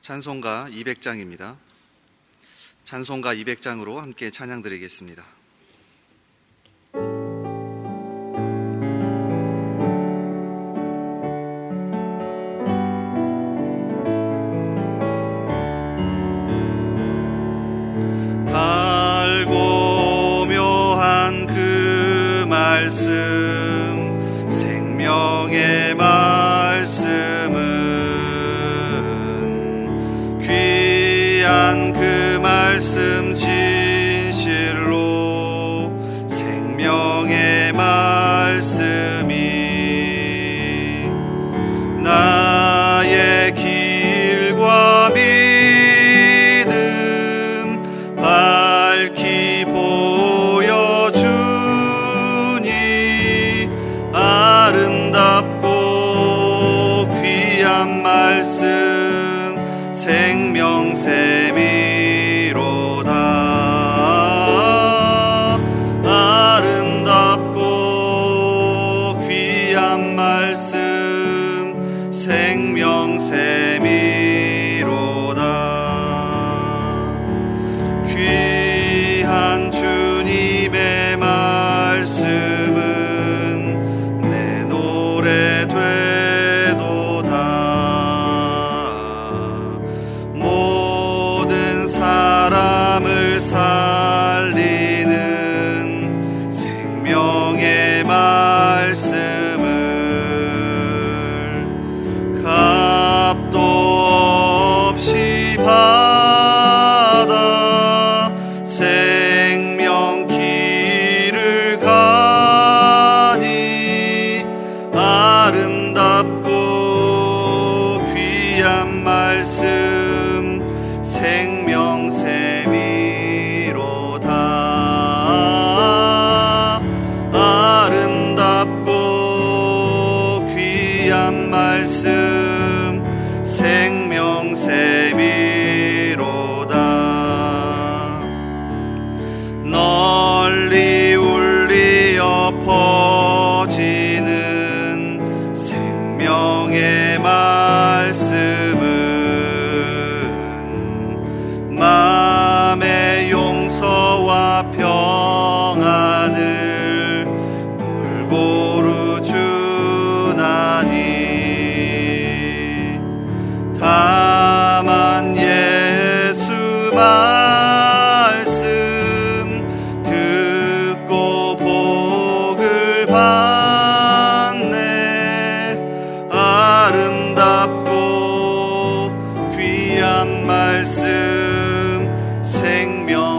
찬송가 200장입니다. 찬송가 200장으로 함께 찬양 드리겠습니다. 달고 묘한 그 말씀, 생명의 말씀은 귀한 그 말씀 진실로 생명의 말씀이 나의 길과 믿음 밝히 보여주니 아름답고 귀한 말씀 생명샘이로다. 아름답고 귀한 말씀 생명샘이로다. 귀한 주님의 말씀은 내 노래 되도다. 사람을 살리는 생명의 말씀을 값도 없이 받아 생명 길을 가니 아름답고 귀한 말씀 생명샘이로다. 아름답고 귀한 말씀 생명샘이로다. 널리 울리어 퍼지는 생명의 말씀은 마음의 용서와 평안을 골고루 주나니 다만 예수 말씀 듣고 복을 받네. 아름답고 귀한 말씀 생명샘이로다.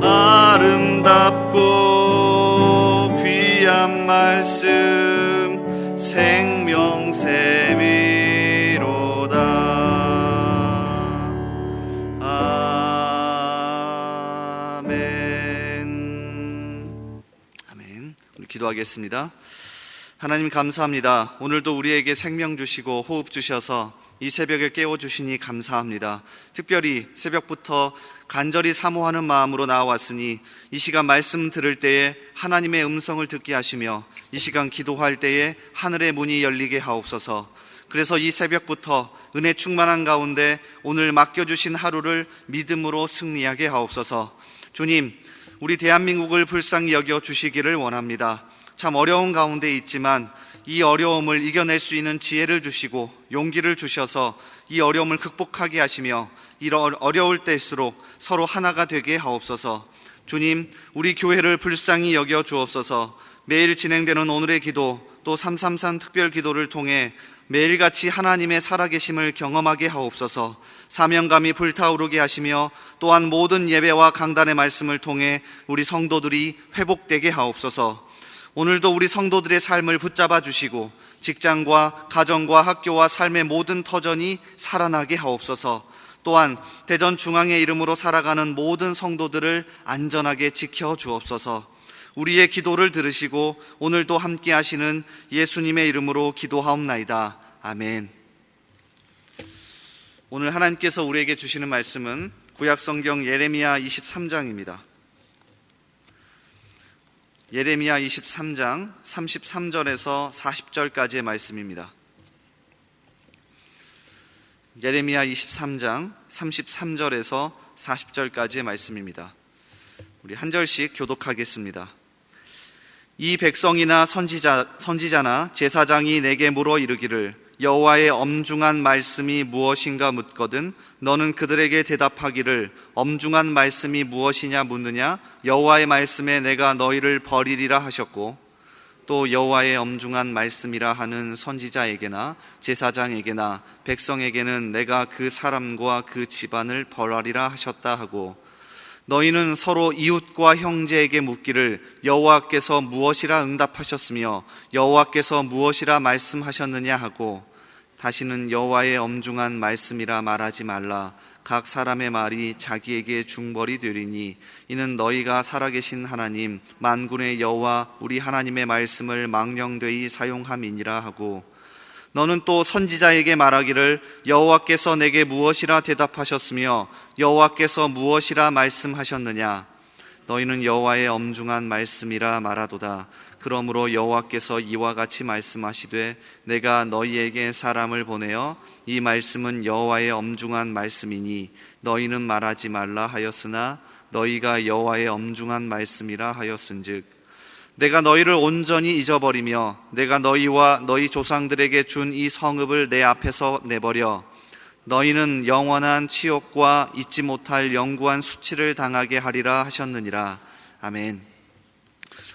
아름답고 귀한 말씀 생명샘이로다. 아멘. 아멘. 우리 기도하겠습니다. 하나님 감사합니다. 오늘도 우리에게 생명 주시고 호흡 주셔서 이 새벽에 깨워주시니 감사합니다. 특별히 새벽부터 간절히 사모하는 마음으로 나와왔으니 이 시간 말씀 들을 때에 하나님의 음성을 듣게 하시며 이 시간 기도할 때에 하늘의 문이 열리게 하옵소서. 그래서 이 새벽부터 은혜 충만한 가운데 오늘 맡겨주신 하루를 믿음으로 승리하게 하옵소서. 주님, 우리 대한민국을 불쌍히 여겨주시기를 원합니다. 참 어려운 가운데 있지만 이 어려움을 이겨낼 수 있는 지혜를 주시고 용기를 주셔서 이 어려움을 극복하게 하시며 이런 어려울 때일수록 서로 하나가 되게 하옵소서. 주님, 우리 교회를 불쌍히 여겨 주옵소서. 매일 진행되는 오늘의 기도 또 333 특별 기도를 통해 매일같이 하나님의 살아계심을 경험하게 하옵소서. 사명감이 불타오르게 하시며 또한 모든 예배와 강단의 말씀을 통해 우리 성도들이 회복되게 하옵소서. 오늘도 우리 성도들의 삶을 붙잡아 주시고 직장과 가정과 학교와 삶의 모든 터전이 살아나게 하옵소서. 또한 대전중앙의 이름으로 살아가는 모든 성도들을 안전하게 지켜 주옵소서. 우리의 기도를 들으시고 오늘도 함께 하시는 예수님의 이름으로 기도하옵나이다. 아멘. 오늘 하나님께서 우리에게 주시는 말씀은 구약성경 예레미야 23장입니다. 예레미야 23장 33절에서 40절까지의 말씀입니다. 예레미야 23장 33절에서 40절까지의 말씀입니다. 우리 한 절씩 교독하겠습니다. 이 백성이나 선지자나 제사장이 내게 물어 이르기를 여호와의 엄중한 말씀이 무엇인가 묻거든 너는 그들에게 대답하기를 엄중한 말씀이 무엇이냐 묻느냐 여호와의 말씀에 내가 너희를 버리리라 하셨고 또 여호와의 엄중한 말씀이라 하는 선지자에게나 제사장에게나 백성에게는 내가 그 사람과 그 집안을 벌하리라 하셨다 하고 너희는 서로 이웃과 형제에게 묻기를 여호와께서 무엇이라 응답하셨으며 여호와께서 무엇이라 말씀하셨느냐 하고 다시는 여호와의 엄중한 말씀이라 말하지 말라. 각 사람의 말이 자기에게 중벌이 되리니 이는 너희가 살아계신 하나님 만군의 여호와 우리 하나님의 말씀을 망령되이 사용함이니라 하고 너는 또 선지자에게 말하기를 여호와께서 내게 무엇이라 대답하셨으며 여호와께서 무엇이라 말씀하셨느냐 너희는 여호와의 엄중한 말씀이라 말하도다. 그러므로 여호와께서 이와 같이 말씀하시되 내가 너희에게 사람을 보내어 이 말씀은 여호와의 엄중한 말씀이니 너희는 말하지 말라 하였으나 너희가 여호와의 엄중한 말씀이라 하였은즉 내가 너희를 온전히 잊어버리며 내가 너희와 너희 조상들에게 준 이 성읍을 내 앞에서 내버려 너희는 영원한 치욕과 잊지 못할 영구한 수치를 당하게 하리라 하셨느니라. 아멘.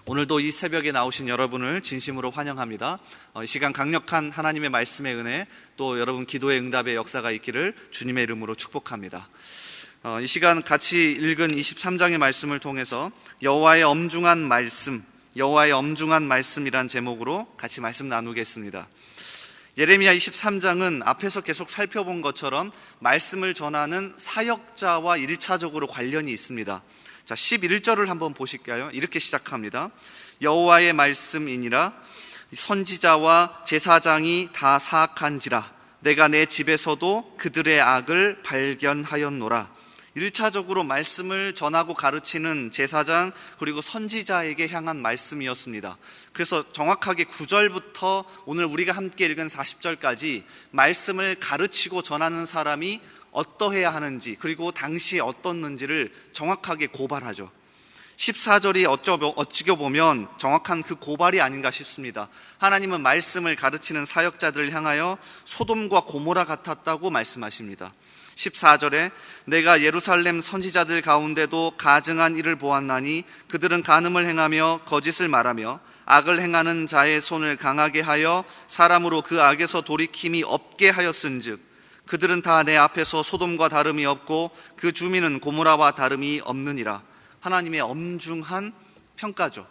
오늘도 이 새벽에 나오신 여러분을 진심으로 환영합니다. 이 시간 강력한 하나님의 말씀의 은혜 또 여러분 기도의 응답의 역사가 있기를 주님의 이름으로 축복합니다. 이 시간 같이 읽은 23장의 말씀을 통해서 여호와의 엄중한 말씀이란 제목으로 같이 말씀 나누겠습니다. 예레미야 23장은 앞에서 계속 살펴본 것처럼 말씀을 전하는 사역자와 1차적으로 관련이 있습니다. 자, 11절을 한번 보실까요? 이렇게 시작합니다. 여호와의 말씀이니라 선지자와 제사장이 다 사악한지라 내가 내 집에서도 그들의 악을 발견하였노라. 1차적으로 말씀을 전하고 가르치는 제사장 그리고 선지자에게 향한 말씀이었습니다. 그래서 정확하게 9절부터 오늘 우리가 함께 읽은 40절까지 말씀을 가르치고 전하는 사람이 어떠해야 하는지 그리고 당시에 어떻는지를 정확하게 고발하죠. 14절이 어찌고 보면 정확한 그 고발이 아닌가 싶습니다. 하나님은 말씀을 가르치는 사역자들을 향하여 소돔과 고모라 같았다고 말씀하십니다. 14절에 내가 예루살렘 선지자들 가운데도 가증한 일을 보았나니 그들은 간음을 행하며 거짓을 말하며 악을 행하는 자의 손을 강하게 하여 사람으로 그 악에서 돌이킴이 없게 하였은즉 그들은 다 내 앞에서 소돔과 다름이 없고 그 주민은 고모라와 다름이 없느니라. 하나님의 엄중한 평가죠.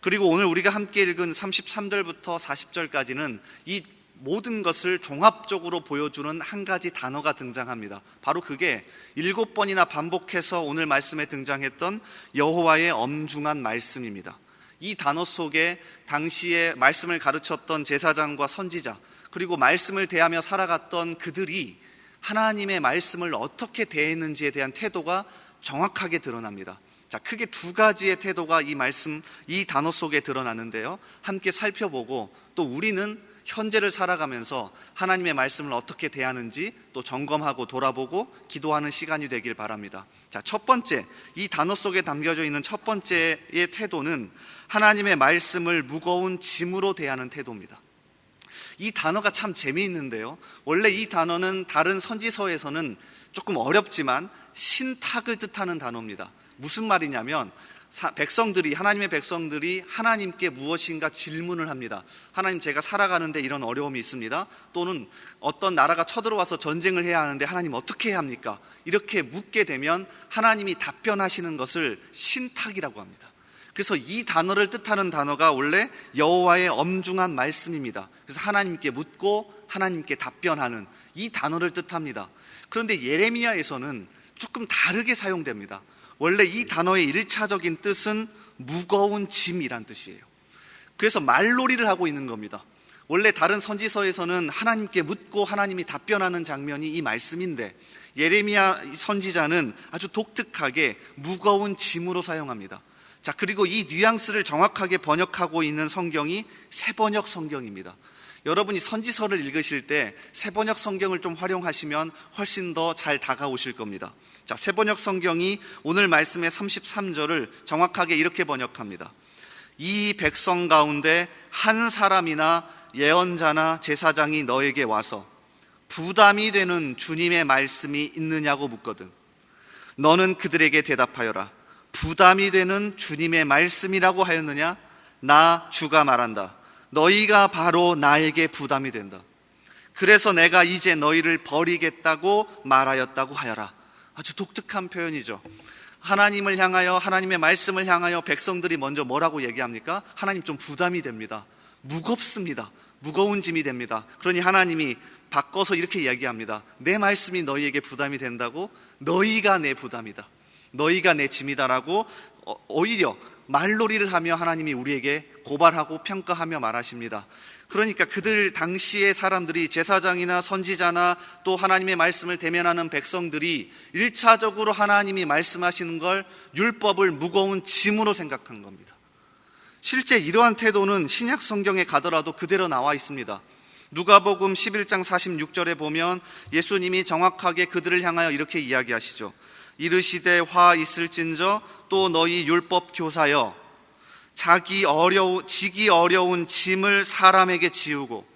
그리고 오늘 우리가 함께 읽은 33절부터 40절까지는 이 모든 것을 종합적으로 보여주는 한 가지 단어가 등장합니다. 바로 그게 7번이나 반복해서 오늘 말씀에 등장했던 여호와의 엄중한 말씀입니다. 이 단어 속에 당시에 말씀을 가르쳤던 제사장과 선지자 그리고 말씀을 대하며 살아갔던 그들이 하나님의 말씀을 어떻게 대했는지에 대한 태도가 정확하게 드러납니다. 자, 크게 두 가지의 태도가 이 단어 속에 드러나는데요. 함께 살펴보고 또 우리는 현재를 살아가면서 하나님의 말씀을 어떻게 대하는지 또 점검하고 돌아보고 기도하는 시간이 되길 바랍니다. 자, 첫 번째, 이 단어 속에 담겨져 있는 첫 번째의 태도는 하나님의 말씀을 무거운 짐으로 대하는 태도입니다. 이 단어가 참 재미있는데요. 원래 이 단어는 다른 선지서에서는 조금 어렵지만 신탁을 뜻하는 단어입니다. 무슨 말이냐면 하나님의 백성들이 하나님께 무엇인가 질문을 합니다. 하나님, 제가 살아가는데 이런 어려움이 있습니다. 또는 어떤 나라가 쳐들어와서 전쟁을 해야 하는데 하나님 어떻게 해야 합니까? 이렇게 묻게 되면 하나님이 답변하시는 것을 신탁이라고 합니다. 그래서 이 단어를 뜻하는 단어가 원래 여호와의 엄중한 말씀입니다. 그래서 하나님께 묻고 하나님께 답변하는 이 단어를 뜻합니다. 그런데 예레미야에서는 조금 다르게 사용됩니다. 원래 이 단어의 1차적인 뜻은 무거운 짐이란 뜻이에요. 그래서 말놀이를 하고 있는 겁니다. 원래 다른 선지서에서는 하나님께 묻고 하나님이 답변하는 장면이 이 말씀인데 예레미야 선지자는 아주 독특하게 무거운 짐으로 사용합니다. 자, 그리고 이 뉘앙스를 정확하게 번역하고 있는 성경이 새번역 성경입니다. 여러분이 선지서를 읽으실 때 새번역 성경을 좀 활용하시면 훨씬 더 잘 다가오실 겁니다. 자, 새번역 성경이 오늘 말씀의 33절을 정확하게 이렇게 번역합니다. 이 백성 가운데 한 사람이나 예언자나 제사장이 너에게 와서 부담이 되는 주님의 말씀이 있느냐고 묻거든 너는 그들에게 대답하여라. 부담이 되는 주님의 말씀이라고 하였느냐? 나 주가 말한다. 너희가 바로 나에게 부담이 된다. 그래서 내가 이제 너희를 버리겠다고 말하였다고 하여라. 아주 독특한 표현이죠. 하나님을 향하여, 하나님의 말씀을 향하여 백성들이 먼저 뭐라고 얘기합니까? 하나님 좀 부담이 됩니다. 무겁습니다. 무거운 짐이 됩니다. 그러니 하나님이 바꿔서 이렇게 이야기합니다. 내 말씀이 너희에게 부담이 된다고? 너희가 내 부담이다. 너희가 내 짐이다라고 오히려 말놀이를 하며 하나님이 우리에게 고발하고 평가하며 말하십니다. 그러니까 그들 당시의 사람들이 제사장이나 선지자나 또 하나님의 말씀을 대면하는 백성들이 1차적으로 하나님이 말씀하시는 걸 율법을 무거운 짐으로 생각한 겁니다. 실제 이러한 태도는 신약 성경에 가더라도 그대로 나와 있습니다. 누가복음 11장 46절에 보면 예수님이 정확하게 그들을 향하여 이렇게 이야기하시죠. 이르시되 화 있을진저 또 너희 율법 교사여 지기 어려운 짐을 사람에게 지우고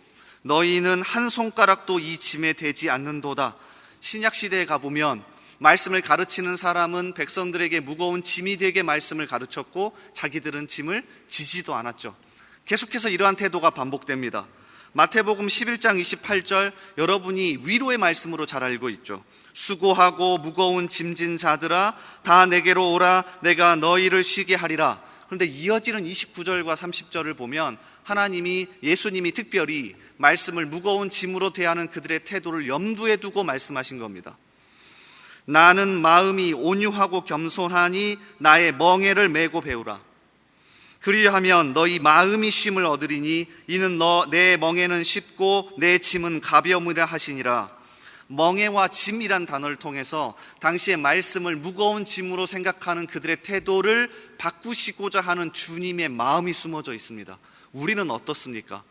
너희는 한 손가락도 이 짐에 대지 않는도다. 신약 시대에 가보면 말씀을 가르치는 사람은 백성들에게 무거운 짐이 되게 말씀을 가르쳤고 자기들은 짐을 지지도 않았죠. 계속해서 이러한 태도가 반복됩니다. 마태복음 11장 28절 여러분이 위로의 말씀으로 잘 알고 있죠. 수고하고 무거운 짐진 자들아 다 내게로 오라 내가 너희를 쉬게 하리라. 그런데 이어지는 29절과 30절을 보면 예수님이 특별히 말씀을 무거운 짐으로 대하는 그들의 태도를 염두에 두고 말씀하신 겁니다. 나는 마음이 온유하고 겸손하니 나의 멍에를 메고 배우라. 그리하면 너희 마음이 쉼을 얻으리니 이는 내 멍에는 쉽고 내 짐은 가벼움이라 하시니라. 멍에와 짐이란 단어를 통해서 당시의 말씀을 무거운 짐으로 생각하는 그들의 태도를 바꾸시고자 하는 주님의 마음이 숨어져 있습니다. 우리는 어떻습니까?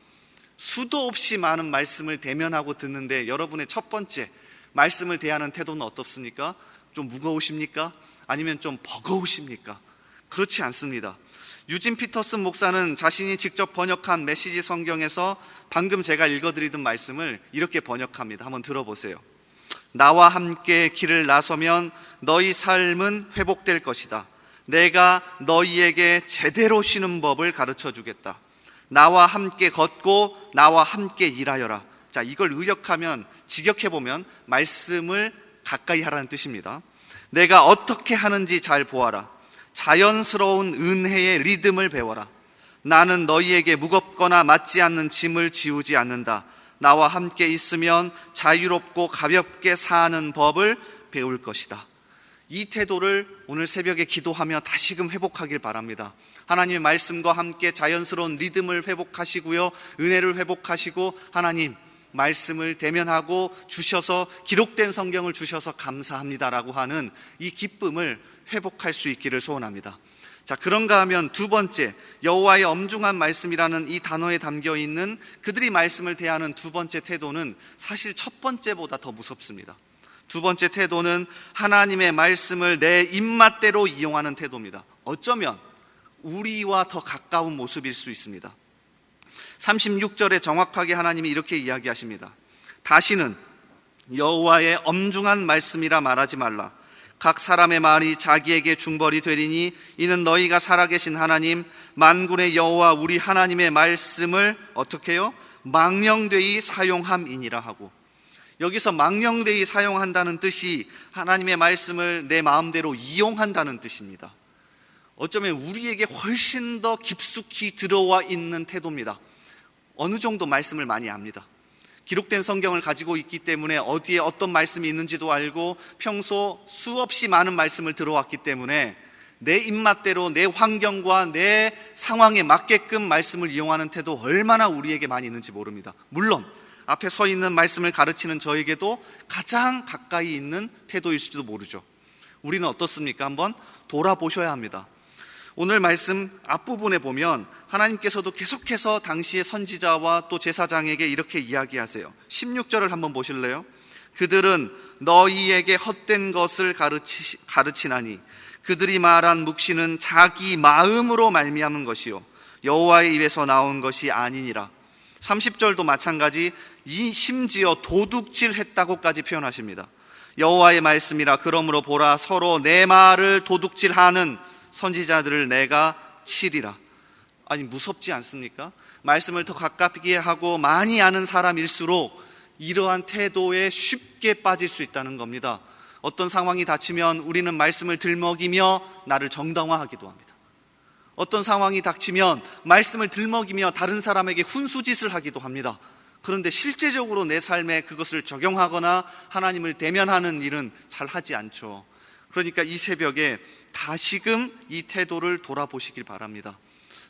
수도 없이 많은 말씀을 대면하고 듣는데 여러분의 첫 번째 말씀을 대하는 태도는 어떻습니까? 좀 무거우십니까? 아니면 좀 버거우십니까? 그렇지 않습니다. 유진 피터슨 목사는 자신이 직접 번역한 메시지 성경에서 방금 제가 읽어드리던 말씀을 이렇게 번역합니다. 한번 들어보세요. 나와 함께 길을 나서면 너희 삶은 회복될 것이다. 내가 너희에게 제대로 쉬는 법을 가르쳐 주겠다. 나와 함께 걷고 나와 함께 일하여라. 자, 이걸 의역하면 직역해보면 말씀을 가까이 하라는 뜻입니다. 내가 어떻게 하는지 잘 보아라. 자연스러운 은혜의 리듬을 배워라. 나는 너희에게 무겁거나 맞지 않는 짐을 지우지 않는다. 나와 함께 있으면 자유롭고 가볍게 사는 법을 배울 것이다. 이 태도를 오늘 새벽에 기도하며 다시금 회복하길 바랍니다. 하나님의 말씀과 함께 자연스러운 리듬을 회복하시고요, 은혜를 회복하시고 하나님 말씀을 대면하고 주셔서 기록된 성경을 주셔서 감사합니다라고 하는 이 기쁨을 회복할 수 있기를 소원합니다. 자, 그런가 하면 두 번째, 여호와의 엄중한 말씀이라는 이 단어에 담겨있는 그들이 말씀을 대하는 두 번째 태도는 사실 첫 번째보다 더 무섭습니다. 두 번째 태도는 하나님의 말씀을 내 입맛대로 이용하는 태도입니다. 어쩌면 우리와 더 가까운 모습일 수 있습니다. 36절에 정확하게 하나님이 이렇게 이야기하십니다. 다시는 여호와의 엄중한 말씀이라 말하지 말라. 각 사람의 말이 자기에게 중벌이 되리니 이는 너희가 살아계신 하나님 만군의 여호와 우리 하나님의 말씀을 어떻게 해요? 망령되이 사용함이니라 하고, 여기서 망령되이 사용한다는 뜻이 하나님의 말씀을 내 마음대로 이용한다는 뜻입니다. 어쩌면 우리에게 훨씬 더 깊숙이 들어와 있는 태도입니다. 어느 정도 말씀을 많이 압니다. 기록된 성경을 가지고 있기 때문에 어디에 어떤 말씀이 있는지도 알고 평소 수없이 많은 말씀을 들어왔기 때문에 내 입맛대로 내 환경과 내 상황에 맞게끔 말씀을 이용하는 태도 얼마나 우리에게 많이 있는지 모릅니다. 물론 앞에 서 있는 말씀을 가르치는 저에게도 가장 가까이 있는 태도일지도 모르죠. 우리는 어떻습니까? 한번 돌아보셔야 합니다. 오늘 말씀 앞부분에 보면 하나님께서도 계속해서 당시의 선지자와 또 제사장에게 이렇게 이야기하세요. 16절을 한번 보실래요? 그들은 너희에게 헛된 것을 가르치나니 그들이 말한 묵시는 자기 마음으로 말미암은 것이요 여호와의 입에서 나온 것이 아니니라. 30절도 마찬가지, 심지어 도둑질했다고까지 표현하십니다. 여호와의 말씀이라. 그러므로 보라, 서로 내 말을 도둑질하는 선지자들을 내가 치리라. 아니, 무섭지 않습니까? 말씀을 더 가깝게 하고 많이 아는 사람일수록 이러한 태도에 쉽게 빠질 수 있다는 겁니다. 어떤 상황이 닥치면 우리는 말씀을 들먹이며 나를 정당화하기도 합니다. 어떤 상황이 닥치면 말씀을 들먹이며 다른 사람에게 훈수짓을 하기도 합니다. 그런데 실제적으로 내 삶에 그것을 적용하거나 하나님을 대면하는 일은 잘 하지 않죠. 그러니까 이 새벽에 다시금 이 태도를 돌아보시길 바랍니다.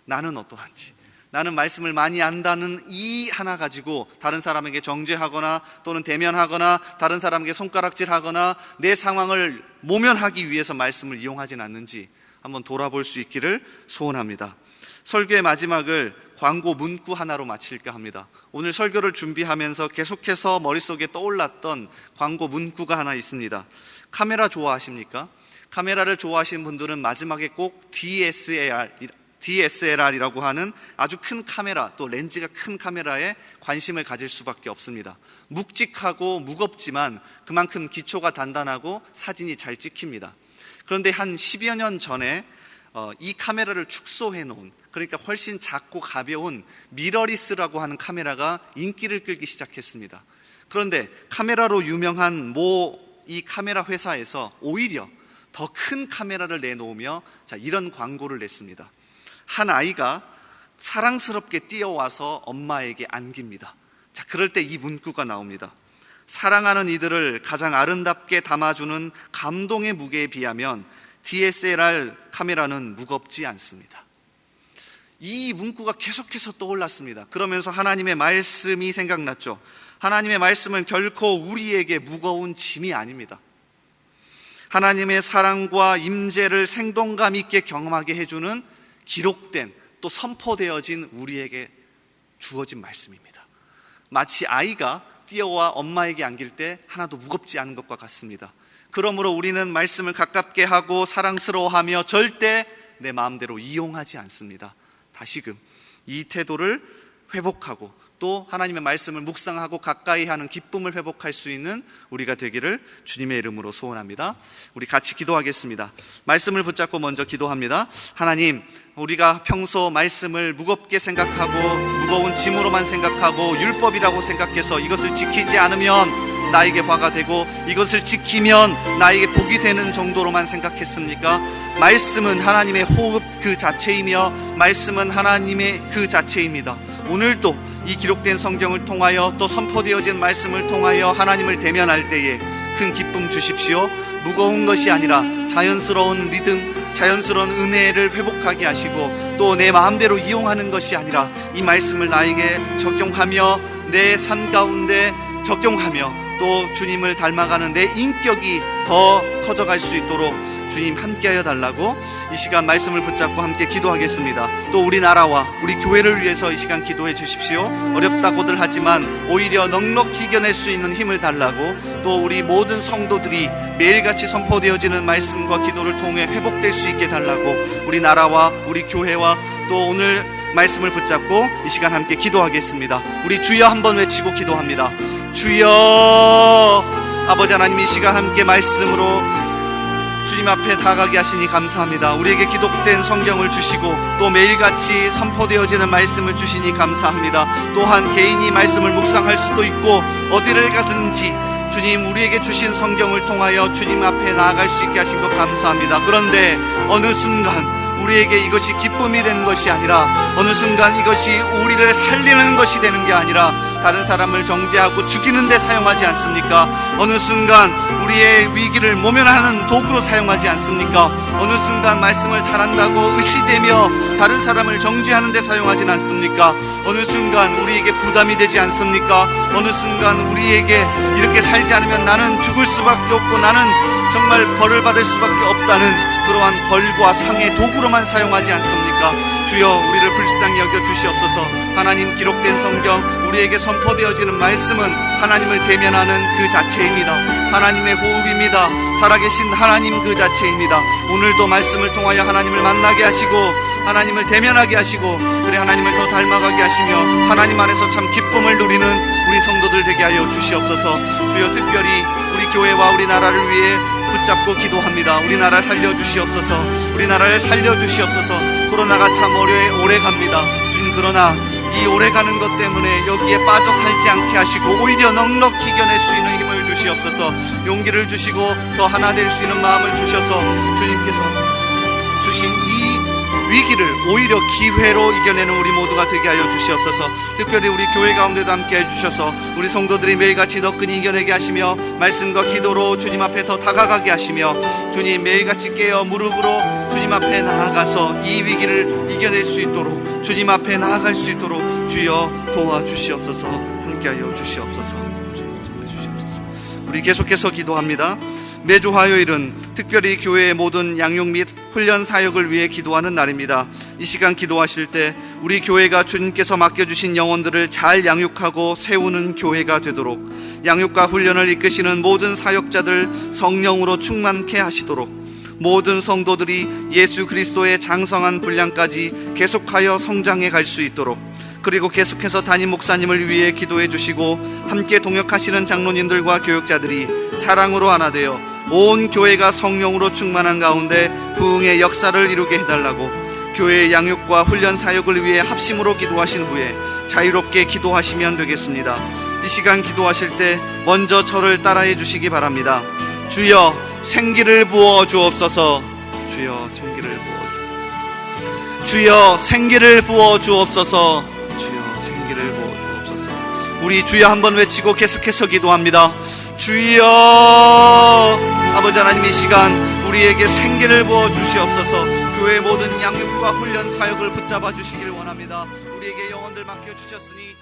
나는 어떠한지, 나는 말씀을 많이 안다는 이 하나 가지고 다른 사람에게 정죄하거나 또는 대면하거나 다른 사람에게 손가락질하거나 내 상황을 모면하기 위해서 말씀을 이용하진 않는지 한번 돌아볼 수 있기를 소원합니다. 설교의 마지막을 광고 문구 하나로 마칠까 합니다. 오늘 설교를 준비하면서 계속해서 머릿속에 떠올랐던 광고 문구가 하나 있습니다. 카메라 좋아하십니까? 카메라를 좋아하시는 분들은 마지막에 꼭 DSLR이라고 하는 아주 큰 카메라, 또 렌즈가 큰 카메라에 관심을 가질 수밖에 없습니다. 묵직하고 무겁지만 그만큼 기초가 단단하고 사진이 잘 찍힙니다. 그런데 한 10여 년 전에 이 카메라를 축소해 놓은, 그러니까 훨씬 작고 가벼운 미러리스라고 하는 카메라가 인기를 끌기 시작했습니다. 그런데 카메라로 유명한 이 카메라 회사에서 오히려 더 큰 카메라를 내놓으며 이런 광고를 냈습니다. 한 아이가 사랑스럽게 뛰어와서 엄마에게 안깁니다. 그럴 때 이 문구가 나옵니다. 사랑하는 이들을 가장 아름답게 담아주는 감동의 무게에 비하면 DSLR 카메라는 무겁지 않습니다. 이 문구가 계속해서 떠올랐습니다. 그러면서 하나님의 말씀이 생각났죠. 하나님의 말씀은 결코 우리에게 무거운 짐이 아닙니다. 하나님의 사랑과 임재를 생동감 있게 경험하게 해주는 기록된, 또 선포되어진 우리에게 주어진 말씀입니다. 마치 아이가 뛰어와 엄마에게 안길 때 하나도 무겁지 않은 것과 같습니다. 그러므로 우리는 말씀을 가깝게 하고 사랑스러워하며 절대 내 마음대로 이용하지 않습니다. 다시금 이 태도를 회복하고 또 하나님의 말씀을 묵상하고 가까이 하는 기쁨을 회복할 수 있는 우리가 되기를 주님의 이름으로 소원합니다. 우리 같이 기도하겠습니다. 말씀을 붙잡고 먼저 기도합니다. 하나님, 우리가 평소 말씀을 무겁게 생각하고 무거운 짐으로만 생각하고 율법이라고 생각해서 이것을 지키지 않으면 나에게 화가 되고 이것을 지키면 나에게 복이 되는 정도로만 생각했습니까? 말씀은 하나님의 호흡 그 자체이며 말씀은 하나님의 그 자체입니다. 오늘도 이 기록된 성경을 통하여 또 선포되어진 말씀을 통하여 하나님을 대면할 때에 큰 기쁨 주십시오. 무거운 것이 아니라 자연스러운 리듬, 자연스러운 은혜를 회복하게 하시고 또 내 마음대로 이용하는 것이 아니라 이 말씀을 나에게 적용하며 내 삶 가운데 적용하며 또 주님을 닮아가는 내 인격이 더 커져갈 수 있도록 주님 함께하여 달라고 이 시간 말씀을 붙잡고 함께 기도하겠습니다. 또 우리나라와 우리 교회를 위해서 이 시간 기도해 주십시오. 어렵다고들 하지만 오히려 넉넉히 이겨낼 수 있는 힘을 달라고, 또 우리 모든 성도들이 매일같이 선포되어지는 말씀과 기도를 통해 회복될 수 있게 달라고 우리나라와 우리 교회와 또 오늘 말씀을 붙잡고 이 시간 함께 기도하겠습니다. 우리 주여 한번 외치고 기도합니다. 주여. 아버지 하나님, 이 시간 함께 말씀으로 주님 앞에 다가가게 하시니 감사합니다. 우리에게 기록된 성경을 주시고 또 매일같이 선포되어지는 말씀을 주시니 감사합니다. 또한 개인이 말씀을 묵상할 수도 있고 어디를 가든지 주님 우리에게 주신 성경을 통하여 주님 앞에 나아갈 수 있게 하신 것 감사합니다. 그런데 어느 순간 우리에게 이것이 기쁨이 되는 것이 아니라 어느 순간 이것이 우리를 살리는 것이 되는 게 아니라 다른 사람을 정죄하고 죽이는 데 사용하지 않습니까? 어느 순간 우리의 위기를 모면하는 도구로 사용하지 않습니까? 어느 순간 말씀을 잘한다고 의시되며 다른 사람을 정죄하는 데 사용하진 않습니까? 어느 순간 우리에게 부담이 되지 않습니까? 어느 순간 우리에게 이렇게 살지 않으면 나는 죽을 수밖에 없고 나는 정말 벌을 받을 수밖에 없다는 그러한 벌과 상의 도구로만 사용하지 않습니까? 주여, 우리를 불쌍히 여겨 주시옵소서. 하나님, 기록된 성경, 우리에게 선포되어지는 말씀은 하나님을 대면하는 그 자체입니다. 하나님의 호흡입니다. 살아계신 하나님 그 자체입니다. 오늘도 말씀을 통하여 하나님을 만나게 하시고 하나님을 대면하게 하시고, 그래 하나님을 더 닮아가게 하시며 하나님 안에서 참 기쁨을 누리는 우리 성도들 되게 하여 주시옵소서. 주여, 특별히 우리 교회와 우리나라를 위해 붙잡고 기도합니다. 우리나라 살려주시옵소서. 우리나라를 살려주시옵소서. 코로나가 참 오래 갑니다. 주님, 그러나 이 오래 가는 것 때문에 여기에 빠져 살지 않게 하시고 오히려 넉넉히 이겨낼 수 있는 힘을 주시옵소서. 용기를 주시고 더 하나 될 수 있는 마음을 주셔서 주님께서 주신 이 위기를 오히려 기회로 이겨내는 우리 모두가 되게 하여 주시옵소서. 특별히 우리 교회 가운데도 함께 해주셔서 우리 성도들이 매일같이 더 끈히 이겨내게 하시며 말씀과 기도로 주님 앞에 더 다가가게 하시며 주님, 매일같이 깨어 무릎으로 주님 앞에 나아가서 이 위기를 이겨낼 수 있도록, 주님 앞에 나아갈 수 있도록 주여 도와주시옵소서. 함께하여 주시옵소서. 우리 계속해서 기도합니다. 매주 화요일은 특별히 교회의 모든 양육 및 훈련 사역을 위해 기도하는 날입니다. 이 시간 기도하실 때 우리 교회가 주님께서 맡겨주신 영혼들을 잘 양육하고 세우는 교회가 되도록, 양육과 훈련을 이끄시는 모든 사역자들 성령으로 충만케 하시도록, 모든 성도들이 예수 그리스도의 장성한 분량까지 계속하여 성장해 갈 수 있도록, 그리고 계속해서 담임 목사님을 위해 기도해 주시고 함께 동역하시는 장로님들과 교육자들이 사랑으로 하나 되어 온 교회가 성령으로 충만한 가운데 부흥의 역사를 이루게 해달라고, 교회의 양육과 훈련 사역을 위해 합심으로 기도하신 후에 자유롭게 기도하시면 되겠습니다. 이 시간 기도하실 때 먼저 저를 따라해 주시기 바랍니다. 주여, 생기를 부어 주옵소서. 주여, 생기를 부어 주여, 생기를 부어 주옵소서. 주여, 생기를 부어 주옵소서. 우리 주여 한번 외치고 계속해서 기도합니다. 주여. 아버지 하나님, 이 시간 우리에게 생기를 부어 주시옵소서. 교회의 모든 양육과 훈련 사역을 붙잡아 주시길 원합니다. 우리에게 영혼들 맡겨 주셨으니